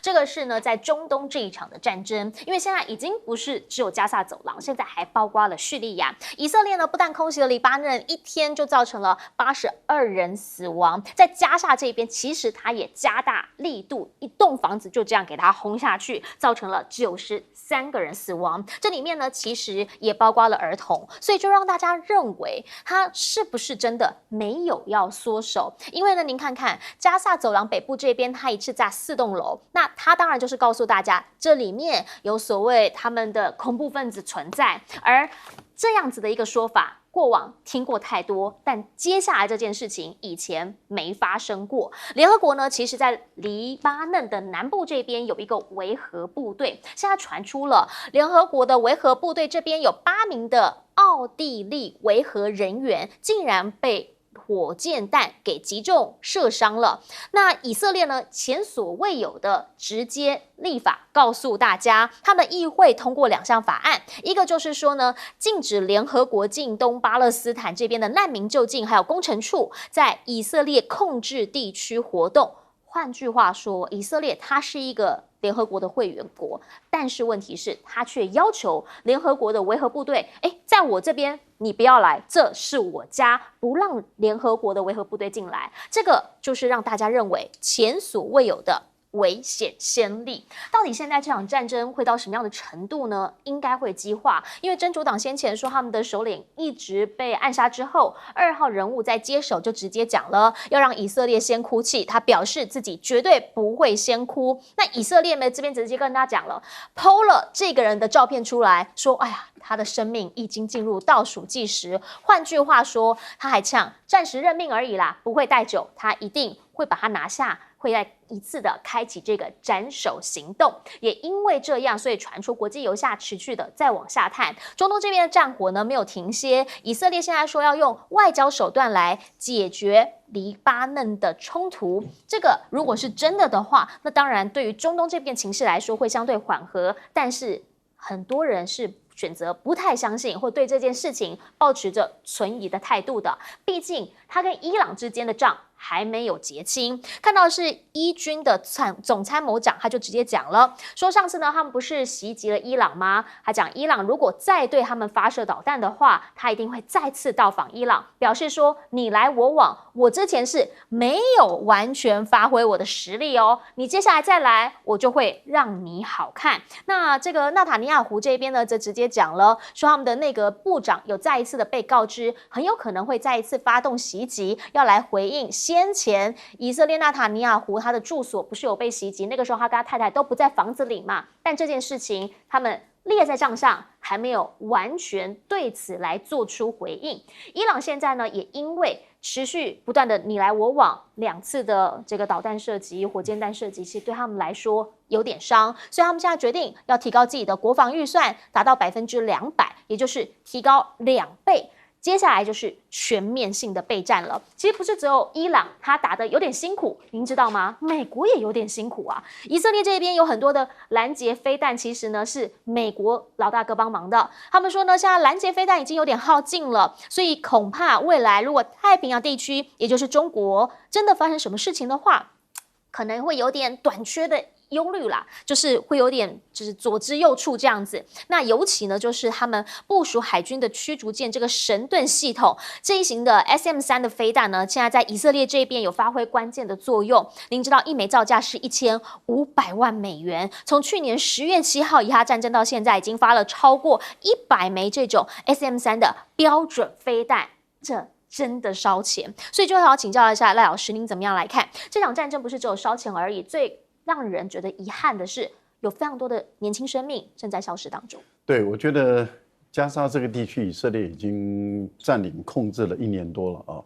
这个是呢在中东这一场的战争，因为现在已经不是只有加萨走廊，现在还包括了叙利亚。以色列呢不但空袭了黎巴嫩，一天就造成了82人死亡，在加萨这边其实它也加大力度，一栋房子就这样给它轰下去，造成了93个人死亡。这里面呢其实也包括了儿童，所以就让大家认为他是不是真的没有要缩手？因为呢，您看看加萨走廊北部这边，它一次炸4栋楼，那它当然就是告诉大家，这里面有所谓他们的恐怖分子存在，而这样子的一个说法，过往听过太多，但接下来这件事情以前没发生过。联合国呢，其实在黎巴嫩的南部这边有一个维和部队，现在传出了联合国的维和部队这边有8名的奥地利维和人员竟然被火箭弹给击中射伤了。那以色列呢，前所未有的直接立法告诉大家，他们议会通过2项法案，一个就是说呢，禁止联合国近东巴勒斯坦这边的难民就近还有工程处在以色列控制地区活动。换句话说，以色列它是一个联合国的会员国，但是问题是，它却要求联合国的维和部队，在我这边你不要来，这是我家，不让联合国的维和部队进来。这个就是让大家认为前所未有的危险先例。到底现在这场战争会到什么样的程度呢？应该会激化，因为真主党先前说他们的首领一直被暗杀之后，2号人物在接手就直接讲了要让以色列先哭泣，他表示自己绝对不会先哭。那以色列呢这边直接跟大家讲了，PO 了这个人的照片出来，说哎呀，他的生命已经进入倒数计时。换句话说，他还呛暂时任命而已啦，不会待久，他一定会把他拿下，会再一次的开启这个斩首行动。也因为这样，所以传出国际油价持续的再往下探，中东这边的战火呢没有停歇，以色列现在说要用外交手段来解决黎巴嫩的冲突。这个如果是真的的话，那当然对于中东这边情势来说会相对缓和，但是很多人是选择不太相信，或对这件事情抱持着存疑的态度的。毕竟他跟伊朗之间的仗还没有结清。看到是伊军的总参谋长，他就直接讲了，说上次呢他们不是袭击了伊朗吗？他讲伊朗如果再对他们发射导弹的话，他一定会再次到访伊朗，表示说你来我往，我之前是没有完全发挥我的实力哦，你接下来再来，我就会让你好看。那这个纳塔尼亚胡这边呢，则直接讲了，说他们的内阁部长有再一次的被告知，很有可能会再一次发动袭击，要来回应先前以色列纳塔尼亚胡他的住所不是有被袭击，那个时候他跟他太太都不在房子里嘛，但这件事情他们列在账上，还没有完全对此来做出回应。伊朗现在呢，也因为持续不断的你来我往，2次的这个导弹射击、火箭弹射击，其实对他们来说有点伤，所以他们现在决定要提高自己的国防预算，达到200%，也就是提高2倍。接下来就是全面性的备战了。其实不是只有伊朗他打得有点辛苦，您知道吗？美国也有点辛苦啊。以色列这边有很多的拦截飞弹，其实呢是美国老大哥帮忙的。他们说呢，现在拦截飞弹已经有点耗尽了，所以恐怕未来如果太平洋地区，也就是中国真的发生什么事情的话，可能会有点短缺的忧虑啦，就是会有点就是左支右绌这样子。那尤其呢，就是他们部署海军的驱逐舰这个神盾系统这一型的 SM-3的飞弹呢，现在在以色列这边有发挥关键的作用。您知道一枚造价是1500万美元，从去年10月7号以哈战争到现在，已经发了超过100枚这种 SM-3的标准飞弹，这真的烧钱。所以就想要请教一下赖老师，您怎么样来看这场战争？不是只有烧钱而已，最让人觉得遗憾的是，有非常多的年轻生命正在消失当中。对，我觉得加沙这个地区，以色列已经占领控制了1年多了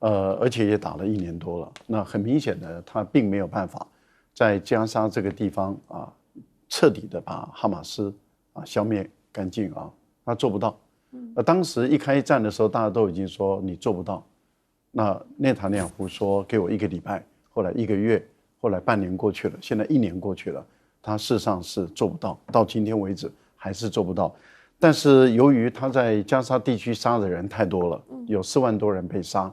啊，而且也打了1年多了。那很明显的，他并没有办法在加沙这个地方啊，彻底的把哈马斯啊消灭干净啊，他做不到。当时一开战的时候，大家都已经说你做不到。那内塔尼亚胡说给我1个礼拜，后来1个月。后来半年过去了，现在1年过去了，他事实上是做不到，到今天为止还是做不到。但是由于他在加沙地区杀的人太多了，有4万多人被杀，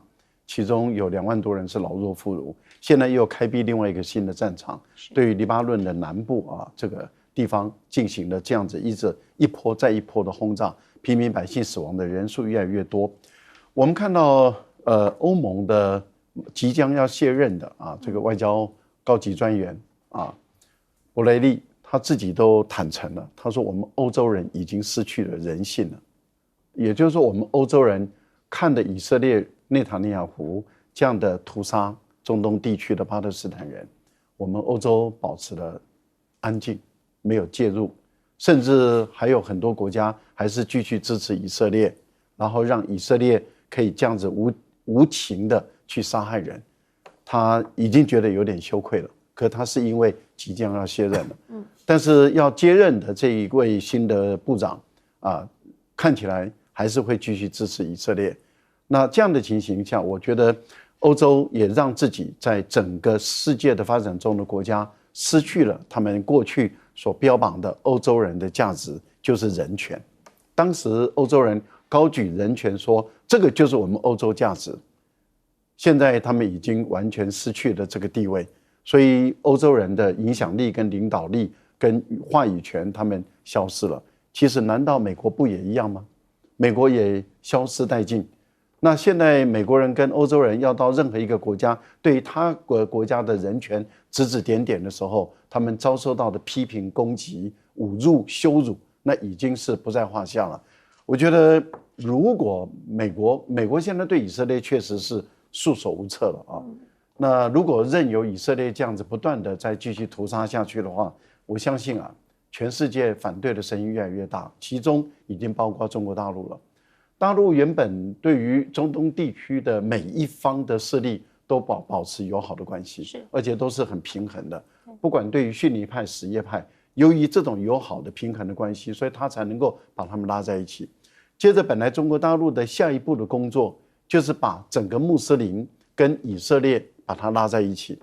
其中有2万多人是老弱妇孺。现在又开辟另外一个新的战场，对于黎巴嫩的南部啊这个地方进行了这样子一波再一波的轰炸，平民百姓死亡的人数越来越多。我们看到欧盟的即将要卸任的这个外交高级专员博雷利他自己都坦诚了，他说我们欧洲人已经失去了人性了，也就是说我们欧洲人看的以色列内塔尼亚胡这样的屠杀中东地区的巴勒斯坦人，我们欧洲保持了安静，没有介入，甚至还有很多国家还是继续支持以色列，然后让以色列可以这样子无情的去杀害人。他已经觉得有点羞愧了，可他是因为即将要卸任了，但是要接任的这一位新的部长看起来还是会继续支持以色列。那这样的情形下，我觉得欧洲也让自己在整个世界的发展中的国家失去了他们过去所标榜的欧洲人的价值，就是人权。当时欧洲人高举人权说这个就是我们欧洲价值，现在他们已经完全失去了这个地位，所以欧洲人的影响力跟领导力跟话语权他们消失了。其实难道美国不也一样吗？美国也消失殆尽。那现在美国人跟欧洲人要到任何一个国家，对于他国家的人权指指点点的时候，他们遭受到的批评、攻击、侮辱、羞辱，那已经是不在话下了。我觉得如果美国现在对以色列确实是束手无策了那如果任由以色列这样子不断的再继续屠杀下去的话，我相信全世界反对的声音越来越大，其中已经包括中国大陆了。大陆原本对于中东地区的每一方的势力都保持友好的关系，而且都是很平衡的。不管对于逊尼派、什叶派，由于这种友好的平衡的关系，所以他才能够把他们拉在一起。接着，本来中国大陆的下一步的工作就是把整个穆斯林跟以色列把它拉在一起。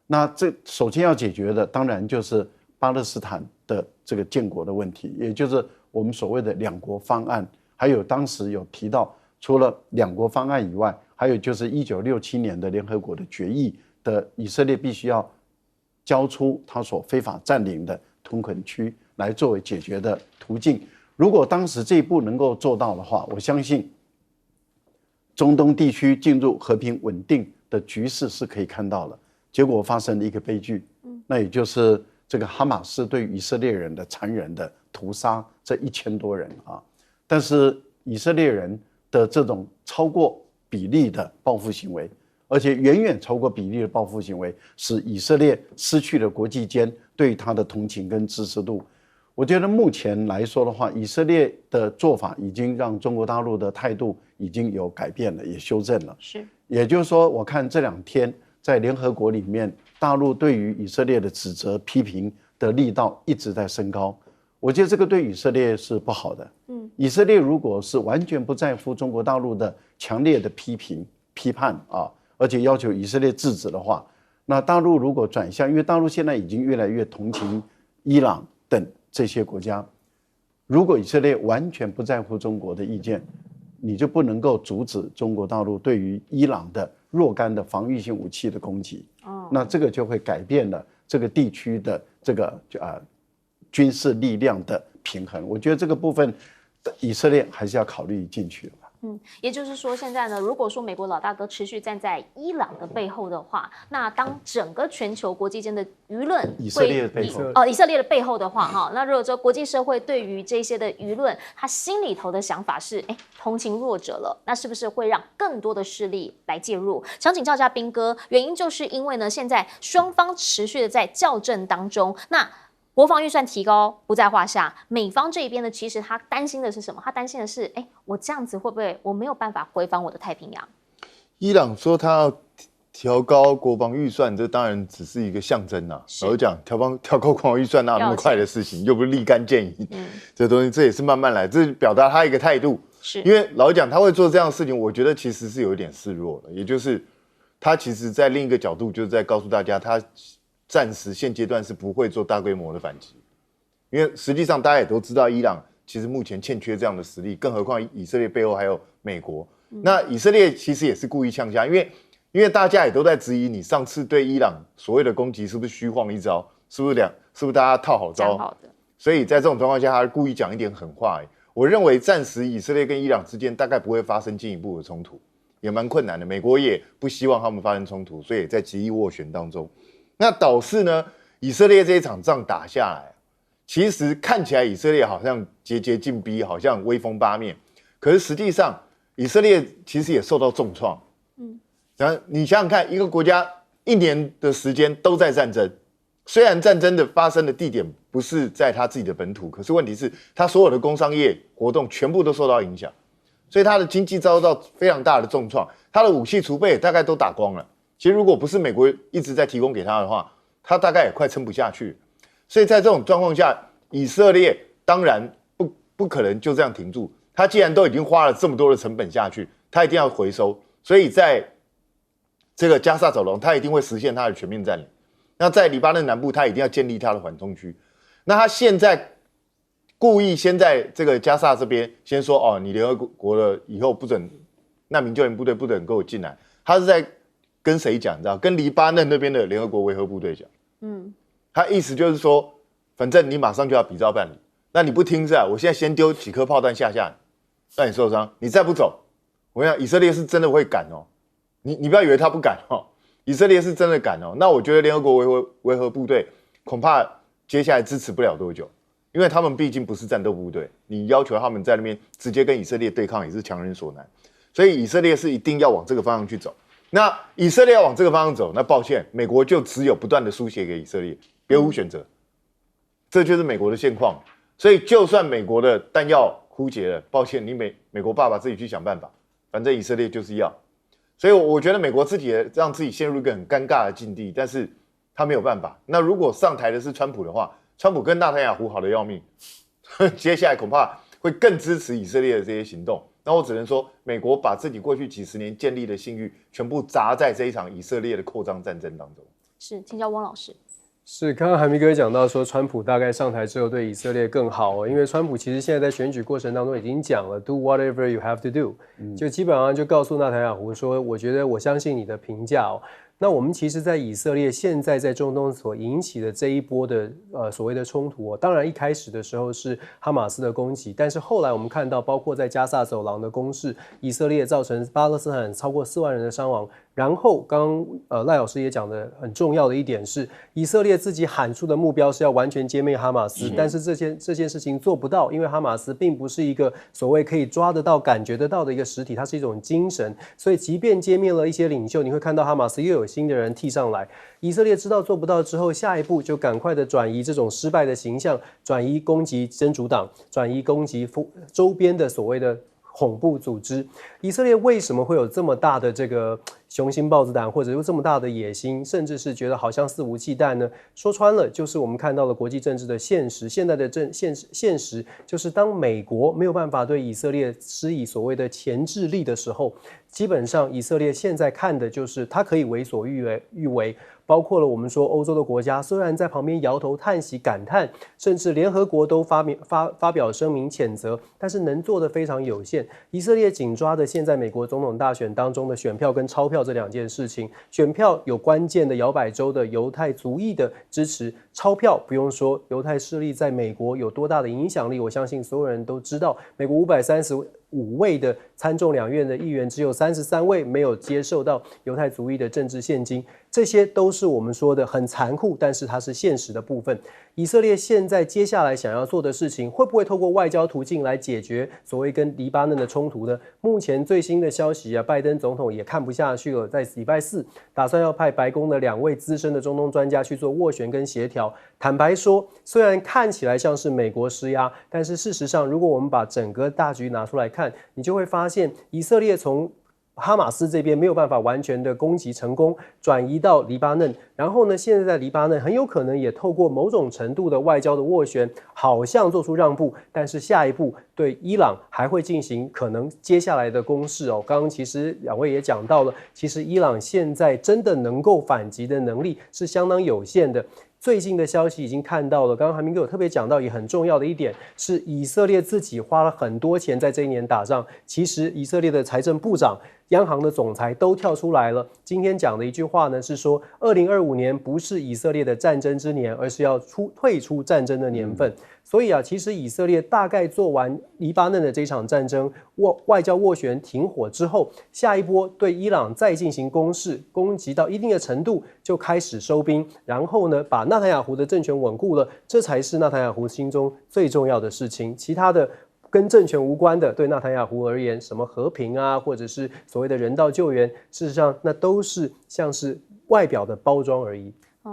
那这首先要解决的，当然就是巴勒斯坦的这个建国的问题，也就是我们所谓的2国方案。还有当时有提到，除了2国方案以外，还有就是1967年的联合国的决议的，以色列必须要交出他所非法占领的屯垦区来作为解决的途径。如果当时这一步能够做到的话，我相信中东地区进入和平稳定的局势是可以看到了。结果发生了一个悲剧，那也就是这个哈马斯对以色列人的残忍的屠杀，这1000多人但是以色列人的这种超过比例的报复行为，而且远远超过比例的报复行为，使以色列失去了国际间对他的同情跟支持度。我觉得目前来说的话，以色列的做法已经让中国大陆的态度已经有改变了，也修正了。是，也就是说，我看这2天在联合国里面，大陆对于以色列的指责、批评的力道一直在升高。我觉得这个对以色列是不好的。以色列如果是完全不在乎中国大陆的强烈的批评、批判而且要求以色列制止的话，那大陆如果转向，因为大陆现在已经越来越同情伊朗等这些国家，如果以色列完全不在乎中国的意见，你就不能够阻止中国大陆对于伊朗的若干的防御性武器的攻击。那这个就会改变了这个地区的这个军事力量的平衡。我觉得这个部分以色列还是要考虑进去的。也就是说，现在呢，如果说美国老大哥持续站在伊朗的背后的话，那当整个全球国际间的舆论以色列的背后以色列的背后的话，那如果说国际社会对于这些的舆论，他心里头的想法是，同情弱者了，那是不是会让更多的势力来介入？想请教一下彬哥，原因就是因为呢，现在双方持续的在校正当中，那国防预算提高不在话下，美方这一边呢，其实他担心的是什么？他担心的是，我这样子会不会我没有办法回防我的太平洋？伊朗说他要调高国防预算，这当然只是一个象征老实讲，调高国防预算哪有那么快的事情？又不是立竿见影。这东西这也是慢慢来，这是表达他一个态度。是因为老实讲，他会做这样的事情，我觉得其实是有一点示弱了，也就是他其实在另一个角度，就是在告诉大家他。暂时现阶段是不会做大规模的反击，因为实际上大家也都知道，伊朗其实目前欠缺这样的实力，更何况以色列背后还有美国，那以色列其实也是故意呛下，因为大家也都在质疑你上次对伊朗所谓的攻击是不是虚晃一招，是不是大家套好招？好的。所以在这种状况下，他故意讲一点狠话。我认为暂时以色列跟伊朗之间大概不会发生进一步的冲突，也蛮困难的。美国也不希望他们发生冲突，所以也在极力斡旋当中。那导致呢，以色列这一场仗打下来，其实看起来以色列好像节节进逼，好像威风八面，可是实际上以色列其实也受到重创。然后你想想看，一个国家1年的时间都在战争，虽然战争的发生的地点不是在他自己的本土，可是问题是他所有的工商业活动全部都受到影响，所以他的经济遭到非常大的重创，他的武器储备大概都打光了。其实如果不是美国一直在提供给他的话，他大概也快撑不下去。所以在这种状况下，以色列当然不可能就这样停住，他既然都已经花了这么多的成本下去，他一定要回收。所以在这个加萨走廊，他一定会实现他的全面占领。那在黎巴嫩南部，他一定要建立他的缓冲区。那他现在故意先在这个加萨这边先说，哦，你联合国的以后不准难民救援部队不准给我进来。他是在跟谁讲？你知道？跟黎巴嫩那边的联合国维和部队讲。他意思就是说，反正你马上就要比照办理，那你不听是吧？我现在先丢几颗炮弹吓你，让你受伤，你再不走，我跟你讲，以色列是真的会赶哦。你不要以为他不敢哦。以色列是真的敢哦，那我觉得联合国维和部队恐怕接下来支持不了多久，因为他们毕竟不是战斗部队，你要求他们在那边直接跟以色列对抗也是强人所难，所以以色列是一定要往这个方向去走。那以色列要往这个方向走，那抱歉，美国就只有不断的输血给以色列，别无选择，这就是美国的现况。所以就算美国的弹药枯竭了，抱歉，你美国爸爸自己去想办法，反正以色列就是要。所以我觉得美国自己也让自己陷入一个很尴尬的境地，但是他没有办法。那如果上台的是川普的话，川普跟纳坦雅胡好的要命，接下来恐怕会更支持以色列的这些行动。那我只能说，美国把自己过去几十年建立的信誉全部砸在这一场以色列的扩张战争当中。是，请教汪老师。是，刚刚韩明哥讲到说，川普大概上台之后对以色列更好因为川普其实现在在选举过程当中已经讲了 ，do whatever you have to do，就基本上就告诉纳坦雅胡说，我觉得我相信你的评价那我们其实，在以色列现在在中东所引起的这一波的所谓的冲突当然一开始的时候是哈马斯的攻击，但是后来我们看到，包括在加萨走廊的攻势，以色列造成巴勒斯坦超过4万人的伤亡。然后，刚赖老师也讲的很重要的一点是，以色列自己喊出的目标是要完全歼灭哈马斯，但是这件事情做不到，因为哈马斯并不是一个所谓可以抓得到、感觉得到的一个实体，它是一种精神。所以，即便歼灭了一些领袖，你会看到哈马斯又有新的人替上来。以色列知道做不到之后，下一步就赶快的转移这种失败的形象，转移攻击真主党，转移攻击周边的所谓的恐怖组织。以色列为什么会有这么大的这个雄心豹子胆，或者有这么大的野心，甚至是觉得好像肆无忌惮呢？说穿了，就是我们看到了国际政治的现实。现在的现实就是，当美国没有办法对以色列施以所谓的钳制力的时候，基本上以色列现在看的就是它可以为所欲为。包括了我们说欧洲的国家，虽然在旁边摇头叹息感叹，甚至联合国都发表声明谴责，但是能做的非常有限。以色列紧抓的现在美国总统大选当中的选票跟钞票这2件事情，选票有关键的摇摆州的犹太族裔的支持，钞票不用说，犹太势力在美国有多大的影响力，我相信所有人都知道。美国535位的参众两院的议员，只有33位没有接受到犹太族裔的政治现金，这些都是我们说的很残酷，但是它是现实的部分。以色列现在接下来想要做的事情，会不会透过外交途径来解决所谓跟黎巴嫩的冲突呢？目前最新的消息拜登总统也看不下去了，在礼拜4打算要派白宫的2位资深的中东专家去做斡旋跟协调。坦白说，虽然看起来像是美国施压，但是事实上，如果我们把整个大局拿出来看，你就会发现，以色列从哈马斯这边没有办法完全的攻击成功，转移到黎巴嫩，然后呢，现在在黎巴嫩很有可能也透过某种程度的外交的斡旋，好像做出让步，但是下一步对伊朗还会进行可能接下来的攻势刚刚其实2位也讲到了，其实伊朗现在真的能够反击的能力是相当有限的。最近的消息已经看到了，刚刚韩明哥有特别讲到，也很重要的一点是，以色列自己花了很多钱在这一年打仗。其实以色列的财政部长、央行的总裁都跳出来了。今天讲的一句话呢，是说2025年不是以色列的战争之年，而是要退出战争的年份。所以啊，其实以色列大概做完黎巴嫩的这场战争，外交斡旋停火之后，下一波对伊朗再进行攻势，攻击到一定的程度就开始收兵，然后呢，把纳坦雅胡的政权稳固了，这才是纳坦雅胡心中最重要的事情。其他的跟政权无关的，对纳坦雅胡而言，什么和平啊，或者是所谓的人道救援，事实上那都是像是外表的包装而已。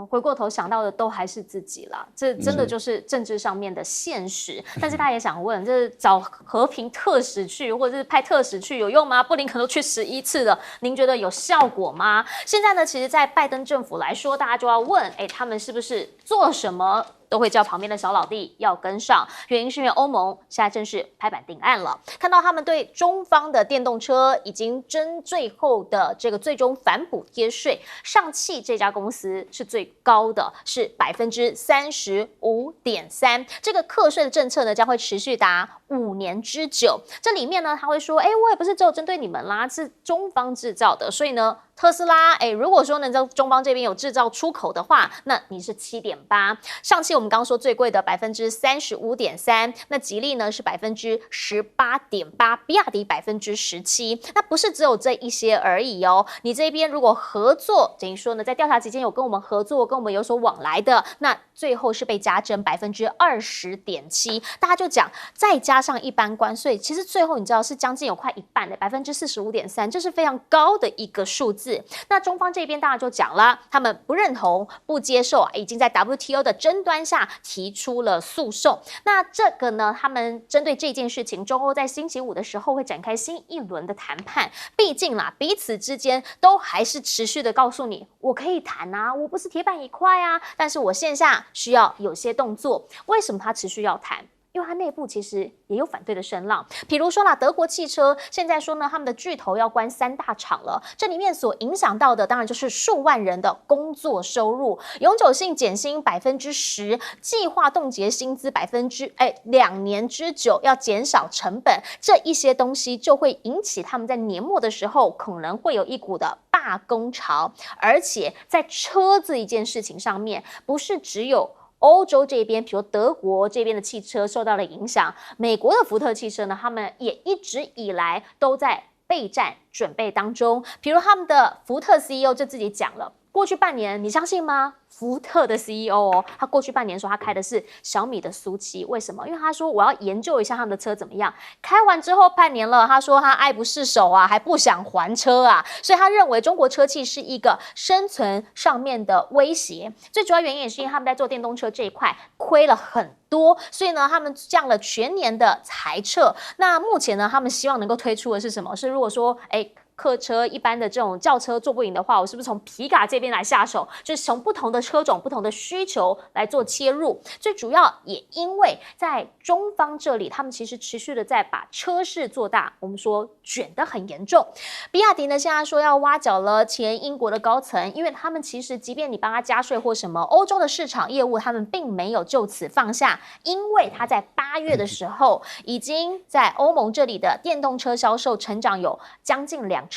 回过头想到的都还是自己啦，这真的就是政治上面的现实。但是大家也想问，这找和平特使去，或者是派特使去有用吗？布林肯都去11次了，您觉得有效果吗？现在呢，其实在拜登政府来说，大家就要问，他们是不是做什么都会叫旁边的小老弟要跟上，原因是因为欧盟现在正式拍板定案了，看到他们对中方的电动车已经征最后的这个最终反补贴税，上汽这家公司是最高的，是35.3%，这个课税的政策呢将会持续达5年之久。这里面呢他会说，我也不是只有针对你们啦，是中方制造的，所以呢特斯拉，如果说能在中方这边有制造出口的话，那你是7.8%。上汽我们刚刚说最贵的35.3%，那吉利呢是18.8%，比亚迪17%。那不是只有这一些而已哦。你这边如果合作，等于说呢，在调查期间有跟我们合作，跟我们有所往来的，那最后是被加征20.7%。大家就讲，再加上一般关税，其实最后你知道是将近有快一半的45.3%，这是非常高的一个数字。那中方这边当然就讲了，他们不认同、不接受，已经在 WTO 的争端下提出了诉讼。那这个呢，他们针对这件事情，中欧在星期5的时候会展开新一轮的谈判。毕竟啦，彼此之间都还是持续的告诉你，我可以谈啊，我不是铁板一块啊，但是我线下需要有些动作。为什么他持续要谈？因为它内部其实也有反对的声浪，比如说啦，德国汽车现在说呢，他们的巨头要关3大厂了，这里面所影响到的当然就是数万人的工作收入，永久性减薪10%，计划冻结薪资2年之久，要减少成本，这一些东西就会引起他们在年末的时候可能会有一股的罢工潮，而且在车子一件事情上面，不是只有欧洲这边，比如德国这边的汽车受到了影响，美国的福特汽车呢，他们也一直以来都在备战准备当中。比如他们的福特 CEO 就自己讲了，过去半年，你相信吗？福特的 CEO 他过去半年说他开的是小米的苏7，为什么？因为他说我要研究一下他们的车怎么样。开完之后半年了，他说他爱不释手啊，还不想还车啊，所以他认为中国车企是一个生存上面的威胁。最主要原因也是因为他们在做电动车这一块亏了很多，所以呢，他们降了全年的财测。那目前呢，他们希望能够推出的是什么？是如果说客车一般的这种轿车做不赢的话，我是不是从皮卡这边来下手？就是从不同的车种、不同的需求来做切入。最主要也因为在中方这里，他们其实持续的在把车市做大，我们说卷得很严重。比亚迪呢，现在说要挖角了前英国的高层，因为他们其实即便你帮他加税或什么，欧洲的市场业务他们并没有就此放下，因为他在8月的时候已经在欧盟这里的电动车销售成长有将近2%，19%。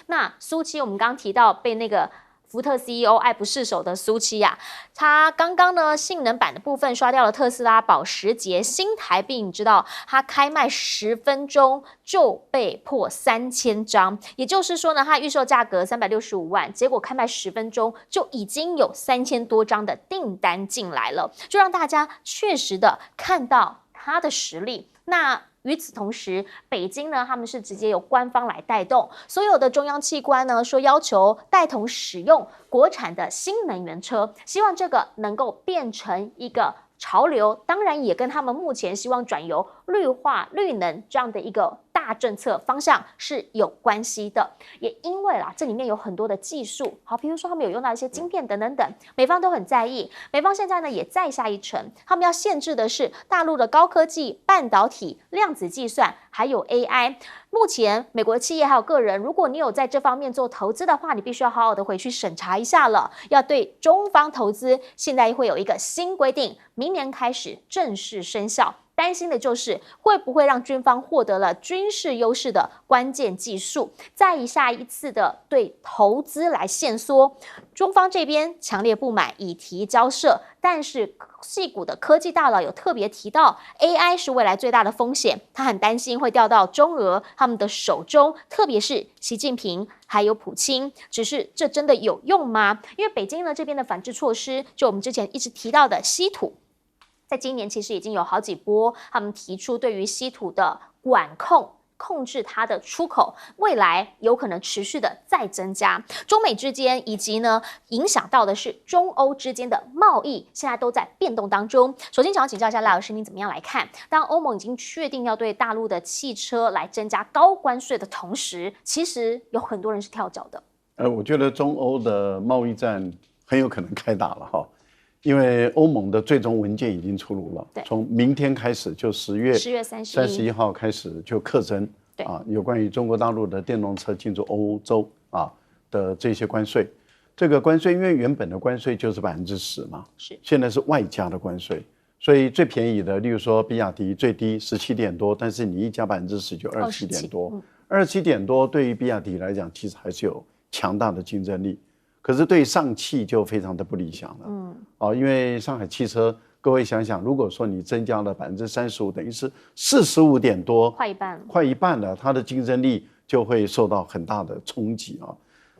那苏7我们刚刚提到被那个福特 CEO 爱不释手的苏7啊，他刚刚呢性能版的部分刷掉了特斯拉保时捷新台币，你知道他开卖10分钟就被破3000张，也就是说呢，它预售价格365万，结果开卖10分钟就已经有3000多张的订单进来了，就让大家确实的看到它的实力。那与此同时，北京呢，他们是直接由官方来带动，所有的中央机关呢说要求带头使用国产的新能源车，希望这个能够变成一个潮流，当然也跟他们目前希望转由绿化、绿能这样的一个大政策方向是有关系的。也因为啦，这里面有很多的技术，好，比如说他们有用到一些晶片等等等，美方都很在意。美方现在呢也再下一城，他们要限制的是大陆的高科技、半导体、量子计算，还有 AI。目前美国企业还有个人，如果你有在这方面做投资的话，你必须要好好的回去审查一下了。要对中方投资，现在会有一个新规定，明年开始正式生效。担心的就是会不会让军方获得了军事优势的关键技术，再以下一次的对投资来限缩。中方这边强烈不满，以提交涉。但是矽谷的科技大佬有特别提到 ，AI 是未来最大的风险，他很担心会掉到中俄他们的手中，特别是习近平还有普京。只是这真的有用吗？因为北京呢这边的反制措施，就我们之前一直提到的稀土。在今年其实已经有好几波，他们提出对于稀土的管控制它的出口，未来有可能持续的再增加。中美之间以及呢影响到的是中欧之间的贸易，现在都在变动当中。首先想要请教一下赖老师，您怎么样来看？当欧盟已经确定要对大陆的汽车来增加高关税的同时，其实有很多人是跳脚的。我觉得中欧的贸易战很有可能开打了哈。因为欧盟的最终文件已经出炉了，从明天开始就10月31号开始就课征有关于中国大陆的电动车进入欧洲的这些关税。这个关税因为原本的关税就是10%嘛，现在是外加的关税，所以最便宜的，例如说比亚迪最低17点多，但是你一加10%就27点多，27点多对于比亚迪来讲其实还是有强大的竞争力。可是对上汽就非常的不理想了，因为上海汽车，各位想想，如果说你增加了35%，等于是45点多，快一半了，它的竞争力就会受到很大的冲击啊。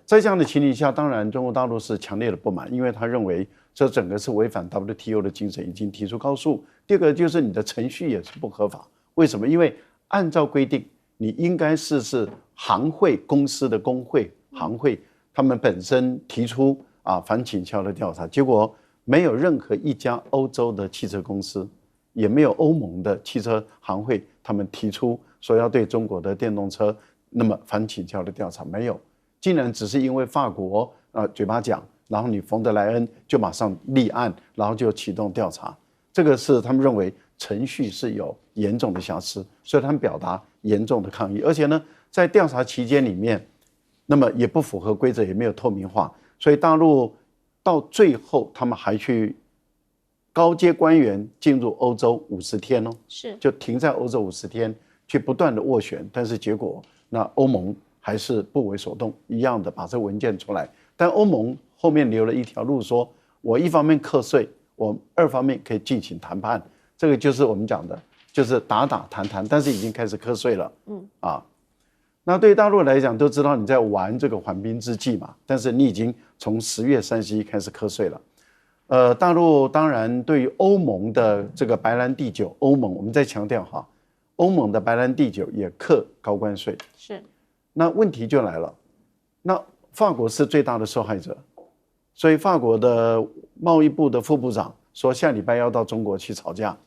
在这样的情形下，当然中国大陆是强烈的不满，因为他认为这整个是违反 WTO 的精神，已经提出告诉。第二个就是你的程序也是不合法，为什么？因为按照规定，你应该是行会公司的工会行会。他们本身提出反倾销的调查，结果没有任何一家欧洲的汽车公司，也没有欧盟的汽车行会，他们提出说要对中国的电动车那么反倾销的调查，没有，竟然只是因为法国嘴巴讲，然后你冯德莱恩就马上立案，然后就启动调查，这个是他们认为程序是有严重的瑕疵，所以他们表达严重的抗议，而且呢，在调查期间里面。那么也不符合规则，也没有透明化，所以大陆到最后他们还去高阶官员进入欧洲50天就停在欧洲50天，去不断的斡旋，但是结果那欧盟还是不为所动，一样的把这文件出来，但欧盟后面留了一条路，说我一方面课税，我二方面可以进行谈判，这个就是我们讲的，就是打谈，但是已经开始课税了，那对大陆来讲，都知道你在玩这个缓兵之计嘛，但是你已经从10月31开始课税了。大陆当然对于欧盟的这个白兰地酒，欧盟我们再强调哈，欧盟的白兰地酒也课高关税。那问题就来了，那法国是最大的受害者，所以法国的贸易部的副部长说下礼拜要到中国去吵架，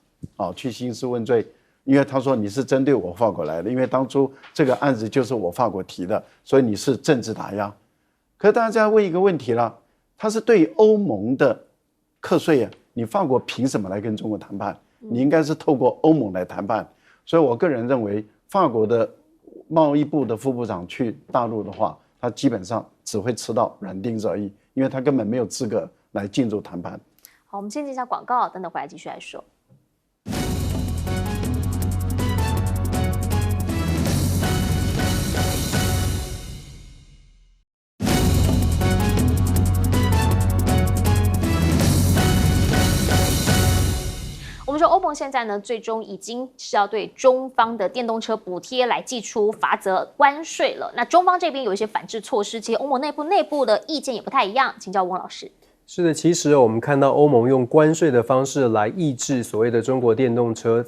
去兴师问罪。因为他说你是针对我法国来的，因为当初这个案子就是我法国提的，所以你是政治打压。可是大家问一个问题了，他是对欧盟的课税你法国凭什么来跟中国谈判？你应该是透过欧盟来谈判。所以我个人认为，法国的贸易部的副部长去大陆的话，他基本上只会吃到软钉子而已，因为他根本没有资格来进入谈判。好，我们先进一下广告，等等回来继续来说。我们说欧盟现在呢，最终已经是要对中方的电动车补贴来祭出罚则关税了。那中方这边有一些反制措施，其实欧盟内部的意见也不太一样，请教翁老师。是的，其实我们看到欧盟用关税的方式来抑制所谓的中国电动车，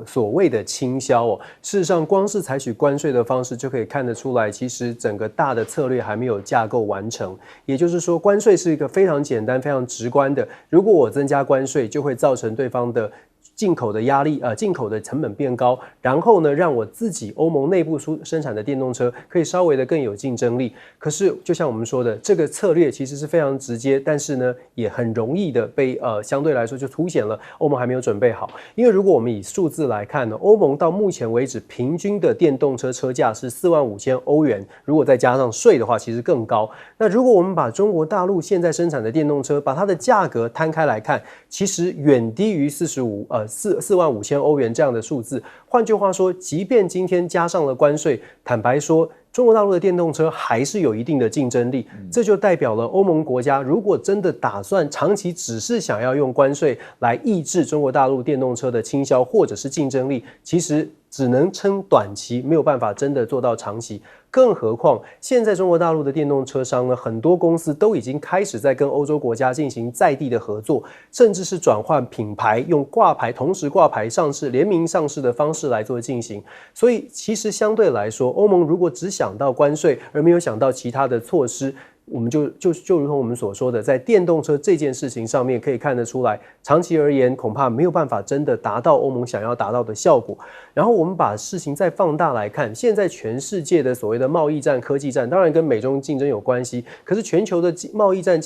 所谓的倾销事实上，光是采取关税的方式就可以看得出来，其实整个大的策略还没有架构完成。也就是说，关税是一个非常简单、非常直观的，如果我增加关税，就会造成对方的进口的压力，进口的成本变高，然后呢，让我自己欧盟内部生产的电动车可以稍微的更有竞争力。可是，就像我们说的，这个策略其实是非常直接，但是呢，也很容易的被相对来说就凸显了欧盟还没有准备好。因为如果我们以数字来看呢，欧盟到目前为止平均的电动车车价是45000欧元，如果再加上税的话，其实更高。那如果我们把中国大陆现在生产的电动车，把它的价格摊开来看，其实远低于45000欧元这样的数字。换句话说，即便今天加上了关税，坦白说，中国大陆的电动车还是有一定的竞争力。这就代表了欧盟国家如果真的打算长期只是想要用关税来抑制中国大陆电动车的倾销或者是竞争力，其实只能撑短期，没有办法真的做到长期。更何况现在中国大陆的电动车商呢，很多公司都已经开始在跟欧洲国家进行在地的合作，甚至是转换品牌，用挂牌同时挂牌上市、联名上市的方式来做进行。所以其实相对来说，欧盟如果只想到关税而没有想到其他的措施，我们就如同我们所说的，在电动车这件事情上面可以看得出来，长期而言恐怕没有办法真的达到欧盟想要达到的效果。然后我们把事情再放大来看，现在全世界的所谓的贸易战、科技战，当然跟美中竞争有关系，可是全球的贸易战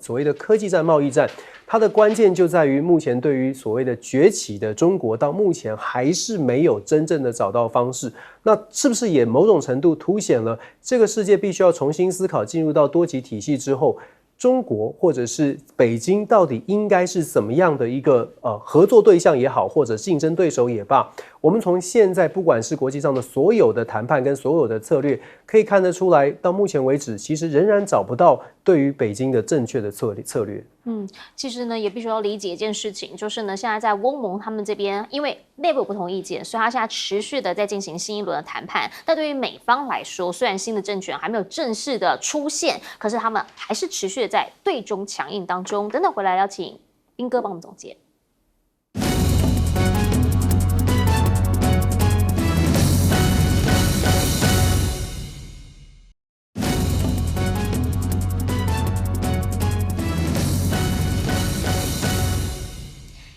所谓的科技战、贸易战，它的关键就在于目前对于所谓的崛起的中国，到目前还是没有真正的找到方式。那是不是也某种程度凸显了这个世界必须要重新思考，进入到多极体系之后，中国或者是北京到底应该是怎么样的一个合作对象也好，或者竞争对手也罢，我们从现在不管是国际上的所有的谈判跟所有的策略，可以看得出来，到目前为止，其实仍然找不到对于北京的正确的策略。其实呢，也必须要理解一件事情，就是呢，现在在欧盟他们这边，因为内部有不同意见，所以他现在持续的在进行新一轮的谈判。但对于美方来说，虽然新的政权还没有正式的出现，可是他们还是持续的在对中强硬当中。等等回来，邀请彬哥帮我们总结。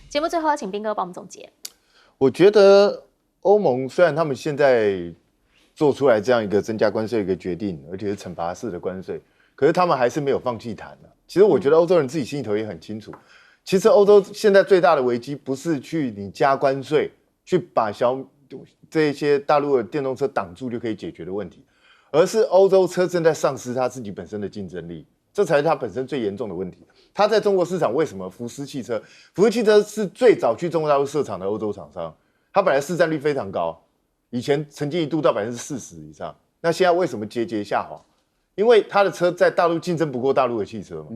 节目最后要请彬哥帮我们总结。我觉得欧盟虽然他们现在做出来这样一个增加关税的一个决定，而且是惩罚式的关税，可是他们还是没有放弃谈的。其实我觉得欧洲人自己心里头也很清楚，其实欧洲现在最大的危机不是去你加关税，去把这些大陆的电动车挡住就可以解决的问题，而是欧洲车正在丧失它自己本身的竞争力，这才是它本身最严重的问题。它在中国市场为什么福斯汽车是最早去中国大陆设厂的欧洲厂商，它本来市占率非常高，以前曾经一度到40%以上，那现在为什么节节下滑？因为它的车在大陆竞争不过大陆的汽车嘛，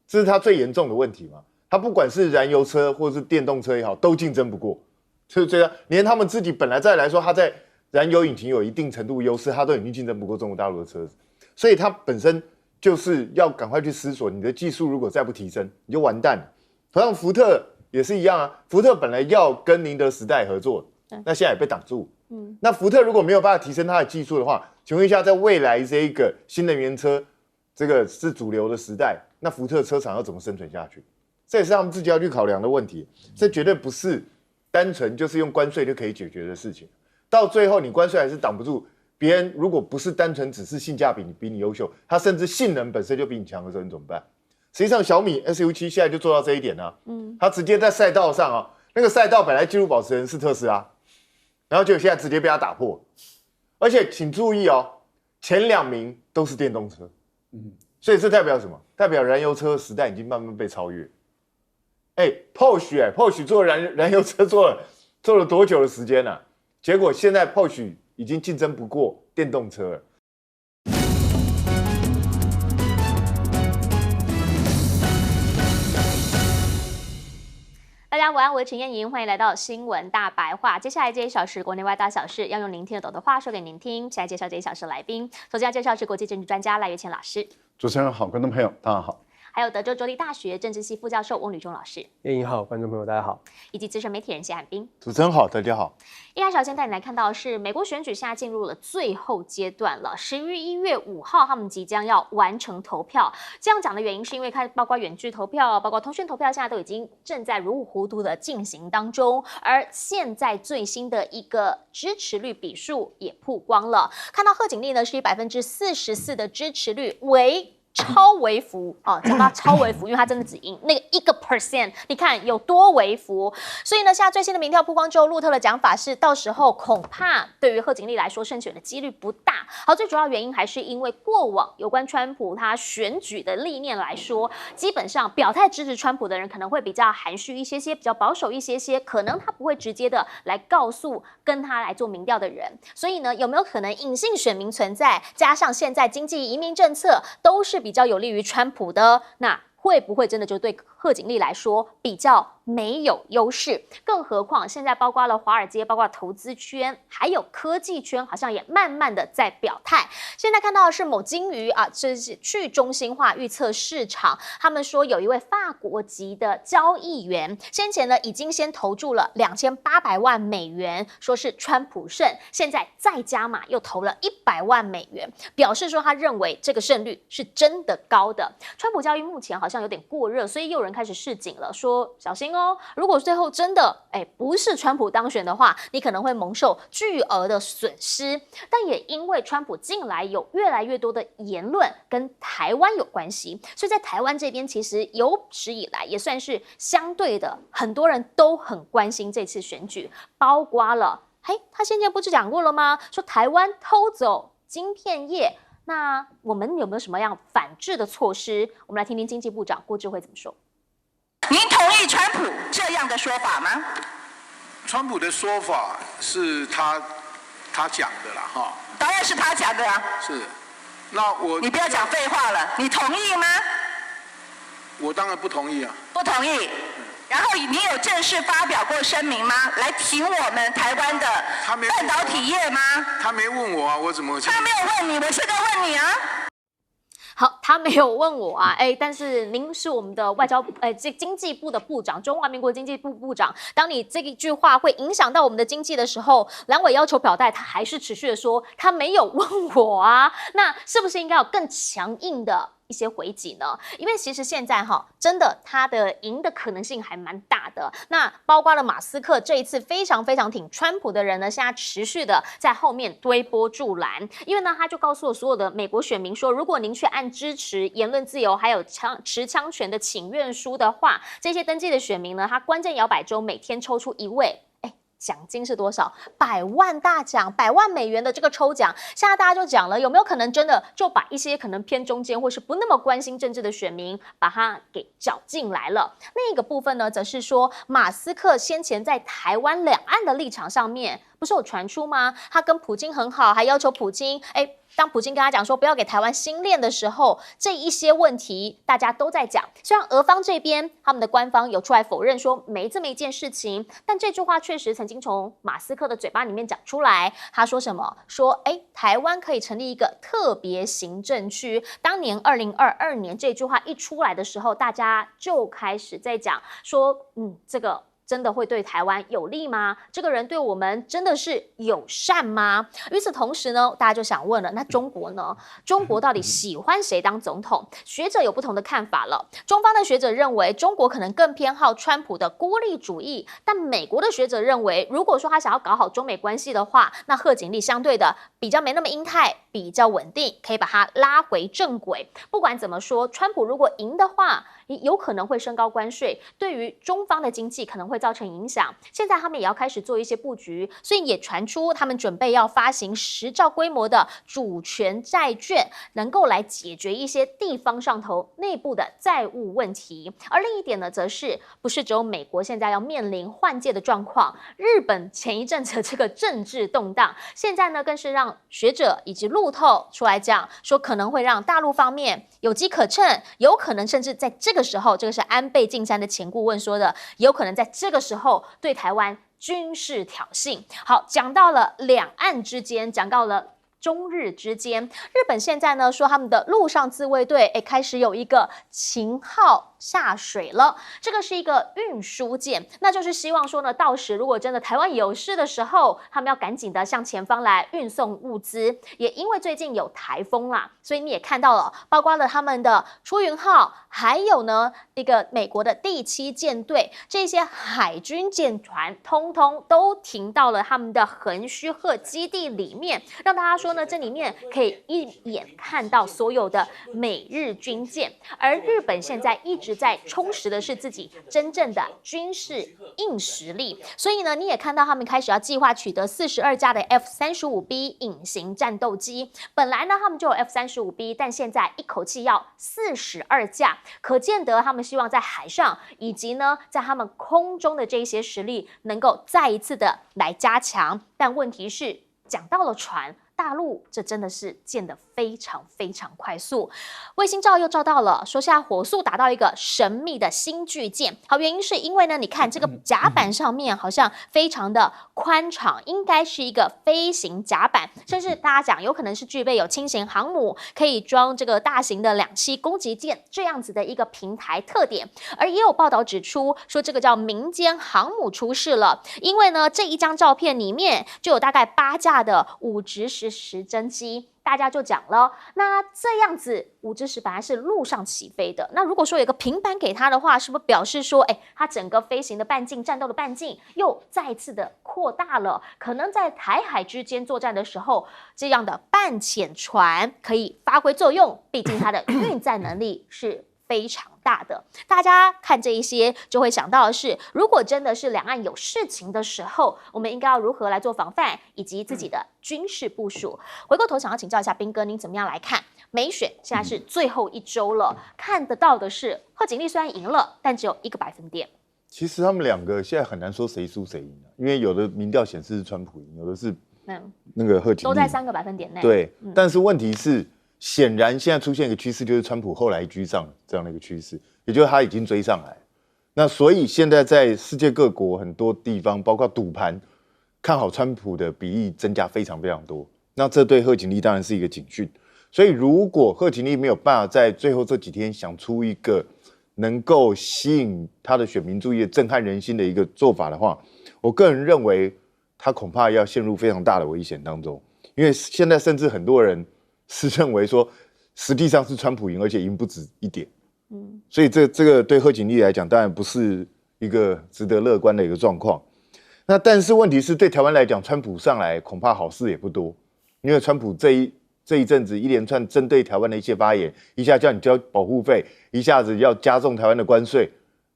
这是它最严重的问题嘛。它不管是燃油车或是电动车也好，都竞争不过，所以这样连他们自己本来再来说，它在燃油引擎有一定程度优势，它都已经竞争不过中国大陆的车子，所以它本身就是要赶快去思索，你的技术如果再不提升，你就完蛋了。同样，福特也是一样啊。福特本来要跟宁德时代合作，那现在也被挡住。那福特如果没有办法提升它的技术的话，请问一下，在未来这一个新能源车这个是主流的时代，那福特车厂要怎么生存下去？这也是他们自己要去考量的问题。这绝对不是单纯就是用关税就可以解决的事情。到最后，你关税还是挡不住。别人如果不是单纯只是性价比比你优秀，它甚至性能本身就比你强的时候，你怎么办？实际上，小米 SU7 现在就做到这一点啊。它直接在赛道上啊，那个赛道本来纪录保持人是特斯拉，然后就现在直接被它打破。而且请注意哦，前2名都是电动车。所以这代表什么？代表燃油车时代已经慢慢被超越。Porsche 做燃油车做了多久的时间了？结果现在 Porsche已经竞争不过电动车了。大家晚安，我是陈燕莹，欢迎来到新闻大白话。接下来这1小时国内外大小事，要用您听得懂的话说给您听。现在介绍这1小时来宾，首先要介绍是国际政治专家赖岳谦老师。主持人好，观众朋友大家好。还有德州州立大学政治系副教授翁履中老师。叶莹好，观众朋友大家好，以及资深媒体人谢汉斌。主持人好，大家好。一开始先带你来看到的是美国选举现在进入了最后阶段了，11月5号他们即将要完成投票。这样讲的原因是因为看包括远距投票、包括通讯投票，现在都已经正在如火如荼的进行当中。而现在最新的一个支持率比数也曝光了，看到贺锦丽呢是以44%的支持率为超微幅哦，讲到超微幅，因为它真的只赢那个1%，你看有多微幅。所以呢，现在最新的民调曝光之后，路透的讲法是，到时候恐怕对于贺锦丽来说，胜选的几率不大。好，最主要原因还是因为过往有关川普他选举的历练来说，基本上表态支持川普的人可能会比较含蓄一些些，比较保守一些些，可能他不会直接的来告诉跟他来做民调的人。所以呢，有没有可能隐性选民存在？加上现在经济移民政策都是比较有利于川普的，那会不会真的就对贺锦丽来说比较没有优势？更何况现在包括了华尔街，包括投资圈，还有科技圈，好像也慢慢的在表态。现在看到的是某金鱼啊，这是去中心化预测市场，他们说有一位法国籍的交易员，先前呢已经先投注了2800万美元，说是川普胜，现在再加码又投了100万美元，表示说他认为这个胜率是真的高的。川普交易目前好像有点过热，所以又有人开始示警了，说小心哦，如果最后真的不是川普当选的话，你可能会蒙受巨额的损失。但也因为川普近来有越来越多的言论跟台湾有关系，所以在台湾这边其实有史以来也算是相对的，很多人都很关心这次选举，包括了他先前不是讲过了吗？说台湾偷走晶片业。那我们有没有什么样反制的措施？我们来听听经济部长郭智慧怎么说。您同意川普这样的说法吗？川普的说法是他讲的啦，哈。当然是他讲的啊。是，那你不要讲废话了，你同意吗？我当然不同意啊。不同意。然后你有正式发表过声明吗？来挺我们台湾的半导体业吗？他没问我啊，我怎么会？他没有问你，我现在问你啊。好，他没有问我啊，但是您是我们的经济部的部长，中华民国经济部部长。当你这一句话会影响到我们的经济的时候，蓝委要求表态，他还是持续的说他没有问我啊，那是不是应该有更强硬的一些回击呢？因为其实现在真的他的赢的可能性还蛮大的。那包括了马斯克这一次非常非常挺川普的人呢，现在持续的在后面推波助澜。因为呢，他就告诉了所有的美国选民说，如果您去按支持言论自由还有持枪权的请愿书的话，这些登记的选民呢，他关键摇摆州每天抽出一位。奖金是多少？100万大奖，100万美元的这个抽奖，现在大家就讲了，有没有可能真的就把一些可能偏中间或是不那么关心政治的选民，把他给找进来了？另一个部分呢，则是说马斯克先前在台湾两岸的立场上面，不是有传出吗？他跟普京很好，还要求普京，当普京跟他讲说不要给台湾新链的时候，这一些问题大家都在讲。虽然俄方这边他们的官方有出来否认说没这么一件事情，但这句话确实曾经从马斯克的嘴巴里面讲出来。他说什么？说台湾可以成立一个特别行政区。当年2022年这句话一出来的时候，大家就开始在讲说，这个真的会对台湾有利吗？这个人对我们真的是友善吗？与此同时呢，大家就想问了，那中国呢？中国到底喜欢谁当总统？学者有不同的看法了。中方的学者认为，中国可能更偏好川普的孤立主义，但美国的学者认为，如果说他想要搞好中美关系的话，那贺锦丽相对的比较没那么鹰派，比较稳定，可以把它拉回正轨。不管怎么说，川普如果赢的话，有可能会升高关税，对于中方的经济可能会造成影响。现在他们也要开始做一些布局，所以也传出他们准备要发行10兆规模的主权债券，能够来解决一些地方上头内部的债务问题。而另一点呢，则是不是只有美国现在要面临换届的状况，日本前一阵子这个政治动荡，现在呢更是让学者以及路透出来讲说，可能会让大陆方面有机可乘，有可能甚至在这个时候，这个是安倍晋三的前顾问说的，有可能在这个时候对台湾军事挑衅。好，讲到了两岸之间，讲到了中日之间，日本现在呢说他们的陆上自卫队开始有一个秦号下水了，这个是一个运输舰，那就是希望说呢，到时如果真的台湾有事的时候，他们要赶紧的向前方来运送物资。也因为最近有台风啦，所以你也看到了，包括了他们的出云号，还有呢一个美国的第7舰队，这些海军舰船通通都停到了他们的横须贺基地里面，让大家说呢，这里面可以一眼看到所有的美日军舰。而日本现在一直在充实的是自己真正的军事硬实力，所以呢，你也看到他们开始要计划取得42架的 F-35B 隐形战斗机。本来呢，他们就有 F-35B， 但现在一口气要42架，可见得他们希望在海上以及呢，在他们空中的这一些实力能够再一次的来加强。但问题是，讲到了船，大陆这真的是建得非常非常快速，卫星照又照到了，说现在火速打到一个神秘的新巨舰。好，原因是因为呢，你看这个甲板上面好像非常的宽敞，应该是一个飞行甲板，甚至大家讲有可能是具备有轻型航母，可以装这个大型的2栖攻击舰这样子的一个平台特点。而也有报道指出说，这个叫民间航母出事了，因为呢这一张照片里面就有大概8架的5直10时侦机。大家就讲了，那这样子5直10本来是陆上起飞的，那如果说有个平板给他的话，是不是表示说，他整个飞行的半径、战斗的半径又再次的扩大了？可能在台海之间作战的时候，这样的半潜船可以发挥作用，毕竟它的运载能力是非常大的。大家看这一些就会想到的是，如果真的是两岸有事情的时候，我们应该要如何来做防范以及自己的军事部署。回过头想要请教一下彬哥，您怎么样来看美选？现在是最后1周了，看得到的是贺锦丽虽然赢了，但只有1个百分点。其实他们2个现在很难说谁输谁赢，因为有的民调显示是川普赢，有的是那个贺锦丽，都在3个百分点内。对，但是问题是，显然现在出现一个趋势，就是川普后来居上这样的一个趋势，也就是他已经追上来。那所以现在在世界各国很多地方，包括赌盘，看好川普的比例增加非常非常多。那这对贺锦丽当然是一个警讯。所以如果贺锦丽没有办法在最后这几天想出一个能够吸引他的选民注意、震撼人心的一个做法的话，我个人认为他恐怕要陷入非常大的危险当中。因为现在甚至很多人是认为说，实际上是川普赢，而且赢不止1点。所以这个对贺锦丽来讲，当然不是一个值得乐观的一个状况。那但是问题是对台湾来讲，川普上来恐怕好事也不多，因为川普这一阵子一连串针对台湾的一些发言，一下叫你交保护费，一下子要加重台湾的关税，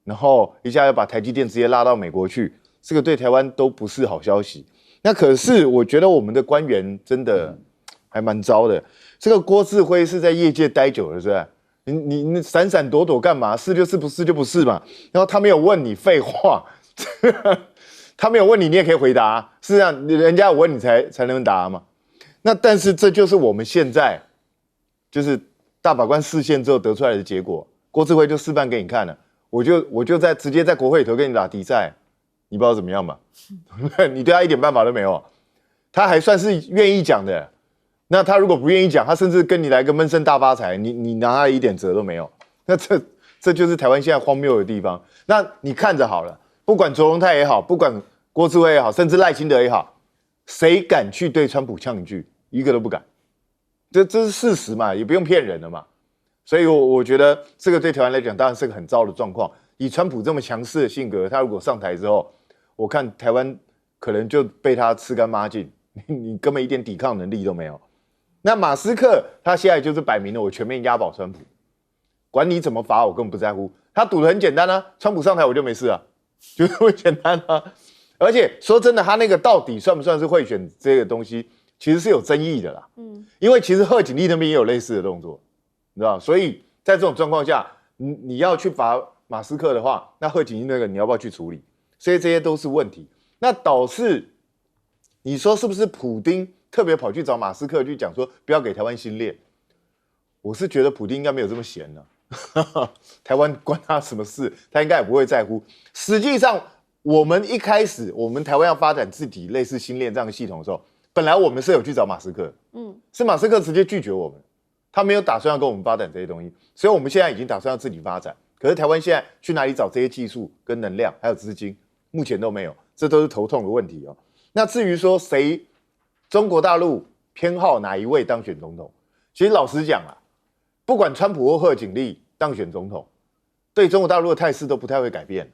然后一下要把台积电直接拉到美国去，这个对台湾都不是好消息。那可是我觉得我们的官员真的还蛮糟的。这个郭志辉是在业界待久了，是吧？你闪闪躲躲干嘛？是就是不是就不是嘛。然后他没有问你废话，他没有问你，你也可以回答。是啊，人家有问你才能答嘛。那但是这就是我们现在就是大法官释宪之后得出来的结果。郭志辉就示范给你看了，我就直接在国会里头跟你打敌赛，你不知道怎么样嘛？你对他一点办法都没有，他还算是愿意讲的。那他如果不愿意讲，他甚至跟你来个闷声大发财，你拿他一点辙都没有。那这就是台湾现在荒谬的地方。那你看着好了，不管卓荣泰也好，不管郭志辉也好，甚至赖清德也好，谁敢去对川普呛一句？一个都不敢。这是事实嘛，也不用骗人了嘛。所以我觉得这个对台湾来讲当然是个很糟的状况。以川普这么强势的性格，他如果上台之后，我看台湾可能就被他吃干抹净，你根本一点抵抗能力都没有。那马斯克他现在就是摆明了，我全面押宝川普，管你怎么罚我根本不在乎。他赌得很简单啊，川普上台我就没事啊，就这么简单啊。而且说真的，他那个到底算不算是贿选这个东西，其实是有争议的啦。因为其实贺锦丽那边也有类似的动作，你知道，所以在这种状况下，你要去罚马斯克的话，那贺锦丽那个你要不要去处理？所以这些都是问题。那导致你说是不是普丁特别跑去找马斯克去讲说不要给台湾新链？我是觉得普丁应该没有这么闲的，台湾关他什么事？他应该也不会在乎。实际上，我们一开始我们台湾要发展自己类似新链这样的系统的时候，本来我们是有去找马斯克，是马斯克直接拒绝我们，他没有打算要跟我们发展这些东西，所以我们现在已经打算要自己发展。可是台湾现在去哪里找这些技术跟能量还有资金，目前都没有，这都是头痛的问题哦。那至于说中国大陆偏好哪一位当选总统，其实老实讲啊，不管川普或贺锦丽当选总统，对中国大陆的态势都不太会改变，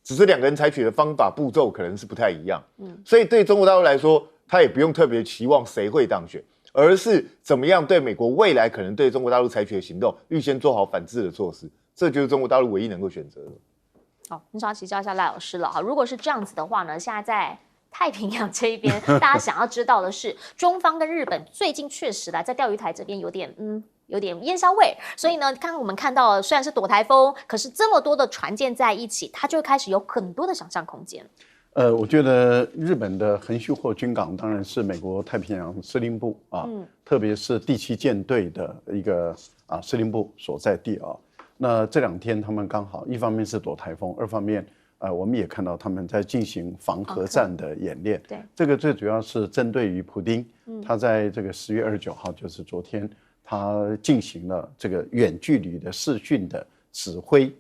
只是两个人采取的方法步骤可能是不太一样。所以对中国大陆来说，他也不用特别期望谁会当选，而是怎么样对美国未来可能对中国大陆采取的行动预先做好反制的措施，这就是中国大陆唯一能够选择的。好，很想要请教一下赖老师了哈。如果是这样子的话呢，现在在太平洋这一边，大家想要知道的是，中方跟日本最近确实在钓鱼台这边有点烟硝味，所以呢，刚刚我们看到虽然是躲台风，可是这么多的船舰在一起，它就会开始有很多的想象空间。我觉得日本的横须贺军港当然是美国太平洋司令部啊，特别是第7舰队的一个司令部所在地啊。那这2天他们刚好一方面是躲台风，二方面我们也看到他们在进行防核战的演练。对，这个最主要是针对于普丁，他在这个10月29号，就是昨天，他进行了这个远距离的视讯的指挥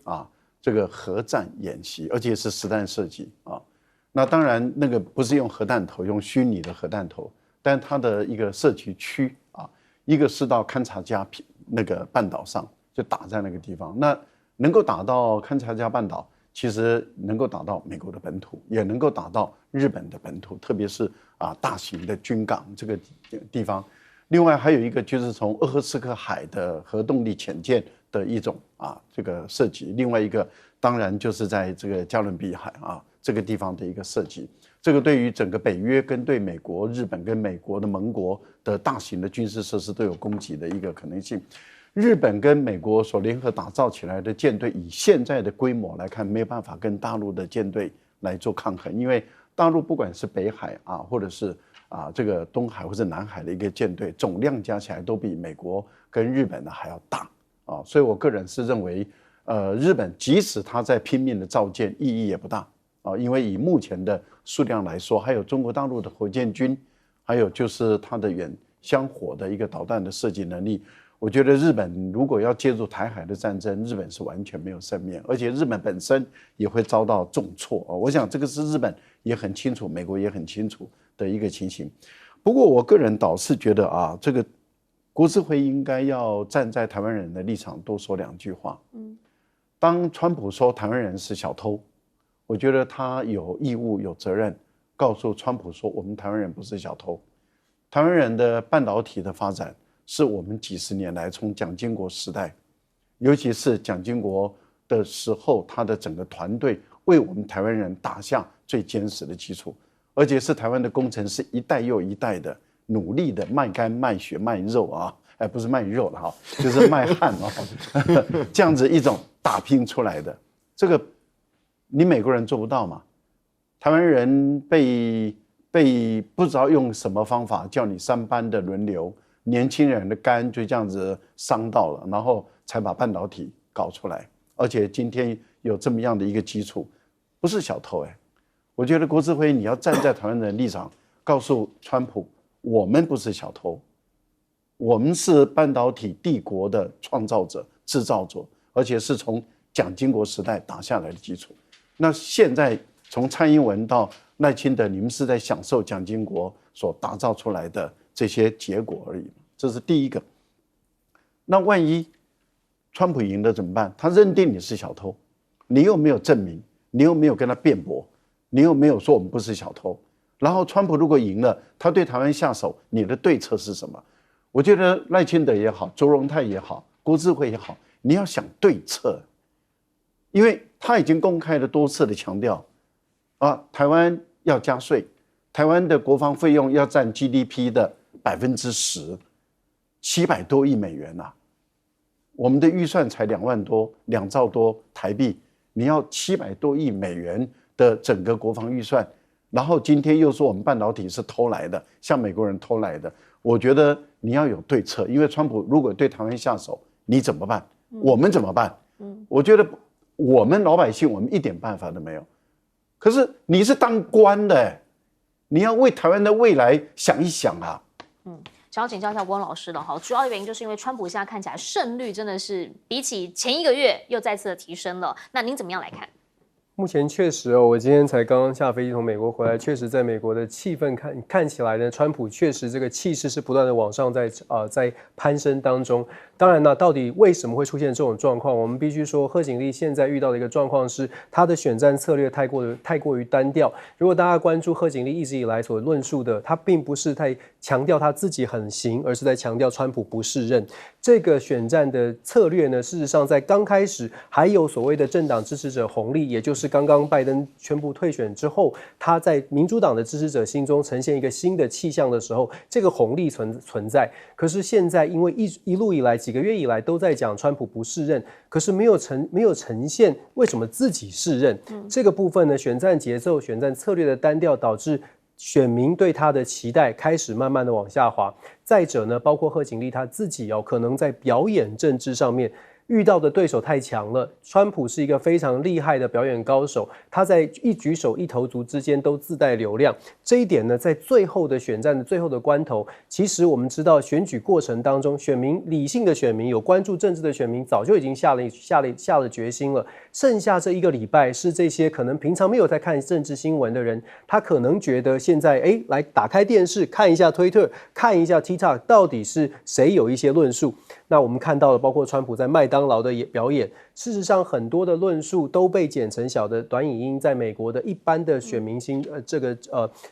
这个核战演习，而且是实弹射击啊。那当然，那个不是用核弹头，用虚拟的核弹头，但它的一个射击区一个是到勘察加那个半岛上，就打在那个地方。那能够打到勘察加半岛，其实能够打到美国的本土，也能够打到日本的本土，特别是大型的军港这个地方。另外还有一个就是从鄂霍次克海的核动力潜舰的一种这个射击，另外一个当然就是在这个加勒比海这个地方的一个射击。这个对于整个北约跟对美国、日本跟美国的盟国的大型的军事设施都有攻击的一个可能性。日本跟美国所联合打造起来的舰队，以现在的规模来看，没有办法跟大陆的舰队来做抗衡，因为大陆不管是北海或者是这个东海或者南海的一个舰队，总量加起来都比美国跟日本的还要大所以我个人是认为，日本即使他在拼命的造舰，意义也不大因为以目前的数量来说，还有中国大陆的火箭军，还有就是它的远相火的一个导弹的射击能力。我觉得日本如果要介入台海的战争，日本是完全没有胜面，而且日本本身也会遭到重挫我想这个是日本也很清楚，美国也很清楚的一个情形。不过我个人倒是觉得这个国资会应该要站在台湾人的立场多说2句话。当川普说台湾人是小偷，我觉得他有义务有责任告诉川普说，我们台湾人不是小偷，台湾人的半导体的发展是我们几十年来从蒋经国时代，尤其是蒋经国的时候，他的整个团队为我们台湾人打下最坚实的基础，而且是台湾的工程师一代又一代的努力的卖肝卖血卖肉不是卖肉了就是卖汗这样子一种打拼出来的，这个你美国人做不到嘛？台湾人被不知道用什么方法叫你3班的轮流。年轻人的肝就这样子伤到了，然后才把半导体搞出来，而且今天有这么样的一个基础，不是小偷我觉得国资会你要站在台湾人的立场，告诉川普，我们不是小偷，我们是半导体帝国的创造者、制造者，而且是从蒋经国时代打下来的基础。那现在从蔡英文到赖清德，你们是在享受蒋经国所打造出来的这些结果而已，这是第一个。那万一川普赢了怎么办？他认定你是小偷，你又没有证明，你又没有跟他辩驳，你又没有说我们不是小偷。然后川普如果赢了，他对台湾下手，你的对策是什么？我觉得赖清德也好，周荣泰也好，国资会也好，你要想对策，因为他已经公开了多次的强调台湾要加税，台湾的国防费用要占 GDP 的10%，700多亿美元我们的预算才2兆多台币，你要700多亿美元的整个国防预算，然后今天又说我们半导体是偷来的，像美国人偷来的，我觉得你要有对策，因为川普如果对台湾下手，你怎么办？我们怎么办？我觉得我们老百姓我们一点办法都没有。可是你是当官的你要为台湾的未来想一想啊。想要请教一下温老师了哈，主要的原因就是因为川普现在看起来胜率真的是比起前一个月又再次的提升了，那您怎么样来看？目前确实哦，我今天才刚刚下飞机从美国回来，确实在美国的气氛看起来呢，川普确实这个气势是不断的往上在攀升当中。当然呢，到底为什么会出现这种状况？我们必须说，贺锦丽现在遇到的一个状况是，她的选战策略太过于单调。如果大家关注贺锦丽一直以来所论述的，她并不是太强调她自己很行，而是在强调川普不适任。这个选战的策略呢，事实上在刚开始还有所谓的政党支持者红利，也就是刚刚拜登宣布退选之后，他在民主党的支持者心中呈现一个新的气象的时候，这个红利存在。可是现在因为一路以来几个月以来都在讲川普不适任，可是没有呈现为什么自己适任。这个部分呢，选战节奏、选战策略的单调，导致选民对他的期待开始慢慢的往下滑。再者呢，包括贺锦丽他自己可能在表演政治上面遇到的对手太强了。川普是一个非常厉害的表演高手，他在一举手一投足之间都自带流量。这一点呢，在最后的选战的最后的关头，其实我们知道选举过程当中，理性的选民、有关注政治的选民早就已经下了决心了。剩下这一个礼拜是这些可能平常没有在看政治新闻的人，他可能觉得现在来打开电视看一下推特，看一下 TikTok， 到底是谁有一些论述。那我们看到了，包括川普在麦当劳的表演，事实上很多的论述都被剪成小的短影音，在美国的一般的选民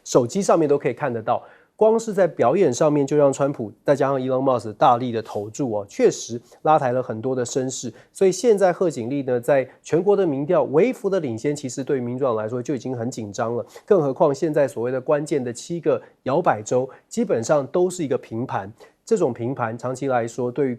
手机上面都可以看得到。光是在表演上面就让川普再加上 Elon Musk 大力的投注确实拉抬了很多的声势。所以现在贺锦丽呢，在全国的民调微幅的领先，其实对于民主党来说就已经很紧张了。更何况现在所谓的关键的7个摇摆州，基本上都是一个平盘。这种平盘长期来说，对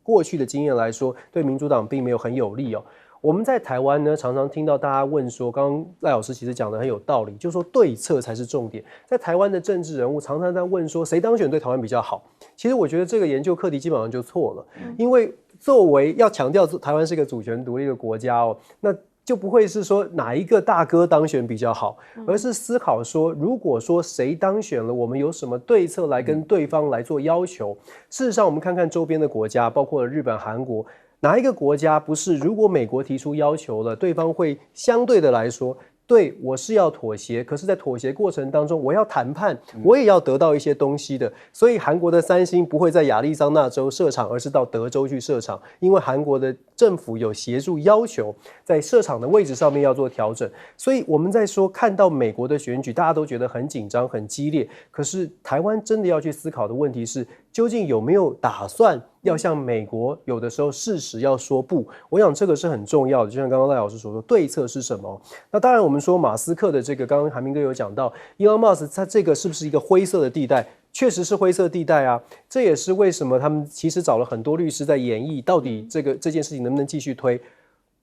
过去的经验来说，对民主党并没有很有利我们在台湾呢，常常听到大家问说，刚刚赖老师其实讲的很有道理，就是说对策才是重点。在台湾的政治人物常常在问说，谁当选对台湾比较好？其实我觉得这个研究课题基本上就错了，因为作为要强调台湾是一个主权独立的国家那就不会是说哪一个大哥当选比较好，而是思考说，如果说谁当选了，我们有什么对策来跟对方来做要求。事实上，我们看看周边的国家，包括日本、韩国，哪一个国家不是如果美国提出要求了，对方会相对的来说，对，我是要妥协，可是在妥协过程当中，我要谈判，我也要得到一些东西的。所以韩国的三星不会在亚利桑那州设厂，而是到德州去设厂，因为韩国的政府有协助要求在设厂的位置上面要做调整。所以我们在说看到美国的选举，大家都觉得很紧张很激烈，可是台湾真的要去思考的问题是，究竟有没有打算要像美国有的时候适时要说不？我想这个是很重要的，就像刚刚赖老师所说，对策是什么？那当然我们说马斯克的这个，刚刚韩明哥有讲到 Elon Musk 他这个是不是一个灰色的地带？确实是灰色地带啊，这也是为什么他们其实找了很多律师在演绎到底这件事情能不能继续推。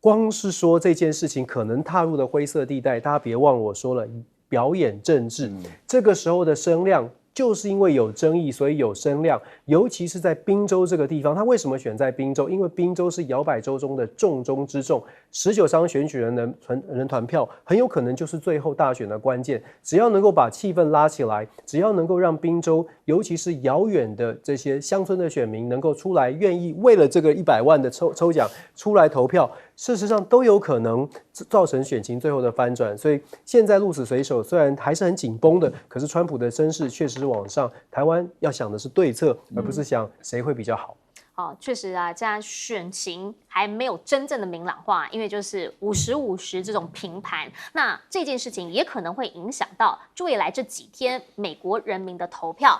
光是说这件事情可能踏入的灰色地带，大家别忘了我说了，表演政治，这个时候的声量就是因为有争议，所以有声量。尤其是在宾州这个地方，他为什么选在宾州？因为宾州是摇摆州中的重中之重，19张选举人团票很有可能就是最后大选的关键。只要能够把气氛拉起来，只要能够让宾州，尤其是遥远的这些乡村的选民能够出来，愿意为了这个100万的抽奖出来投票，事实上都有可能造成选情最后的翻转。所以现在鹿死谁手虽然还是很紧绷的，可是川普的声势确实是往上。台湾要想的是对策，而不是想谁会比较好。确实啊，现在选情还没有真正的明朗化，因为就是50-50这种平盘。那这件事情也可能会影响到未来这几天美国人民的投票。